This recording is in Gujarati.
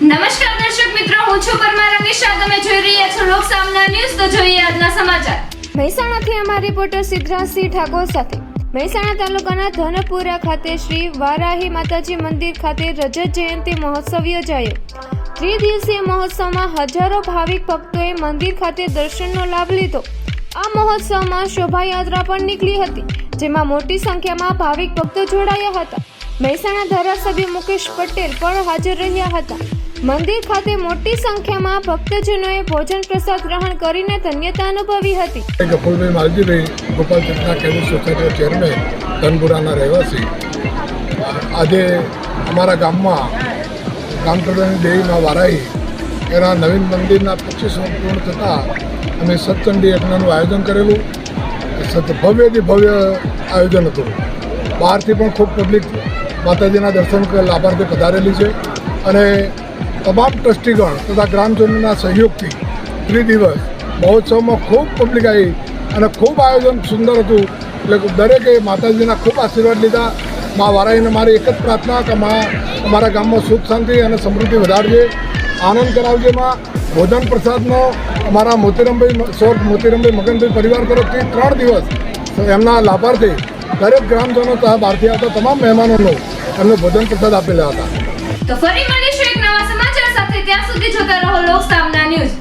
નમસ્કાર દર્શક મિત્રો, હું છું પરમાર અનિશા. તમે જોઈ રહ્યા છો લોક સામના ન્યૂઝ. તો જોઈએ આજના સમાચાર. મહેસાણાથી અમારા રિપોર્ટર સિદ્ધરાજસિંહ ઠાકોર સાથે. મહેસાણા તાલુકાના ધનપુરા ખાતે શ્રી વારાહી માતાજી મંદિર ખાતે રજત જયંતિ મહોત્સવ યોજાયો. ત્રિદિવસીય મહોત્સવમાં હજારો ભાવિક ભક્તોએ મંદિર ખાતે દર્શનનો લાભ લીધો. આ મહોત્સવમાં શોભાયાત્રા પણ નીકળી હતી, જેમાં મોટી સંખ્યામાં ભાવિક ભક્તો જોડાયા હતા. મહેસાણા ધારાસભ્ય મુકેશ પટેલ પણ હાજર રહ્યા હતા. મંદિર ખાતે મોટી સંખ્યામાં ભક્તજનોએ ભોજન પ્રસાદ ગ્રહણ કરીને ધન્યતા અનુભવી હતી. ગફુરભાઈ માલજીભાઈ ગોપાલ ચિત્રા ખેડૂત સોસાયટીના ચેરમેન ધનપુરાના રહેવાસી, આજે અમારા ગામમાં ગામતળાની દેવીમાં વારાહી એના નવીન મંદિરના 25 વર્ષ પૂર્ણ થતાં અમે સત્સંગી યજ્ઞનું આયોજન કરેલું. ભવ્યથી ભવ્ય આયોજન હતું. બહારથી પણ ખૂબ પબ્લિક માતાજીના દર્શન લાભાર્થે પધારેલી છે અને તમામ ટ્રસ્ટીગણ તથા ગ્રામજનોના સહયોગથી ત્રિદિવસ મહોત્સવમાં ખૂબ પબ્લિક આવી અને ખૂબ આયોજન સુંદર હતું. એટલે દરેકે માતાજીના ખૂબ આશીર્વાદ લીધા. મા વારાહીને મારી એક જ પ્રાર્થના કે મા અમારા ગામમાં સુખ શાંતિ અને સમૃદ્ધિ વધારજે, આનંદ કરાવજે. માં ભોજન પ્રસાદનો અમારા મોતીરામભાઈ મગનભાઈ પરિવાર તરફથી 3 દિવસ એમના લાભાર્થે દરેક ગ્રામજનો તથા બહારથી આવતા તમામ મહેમાનોનો એમને ભોજન પ્રસાદ આપેલા હતા. તો ફરી મળીશું એક નવા સમાચાર સાથે. ત્યાં સુધી જોતા રહો લોક સામના ન્યૂઝ.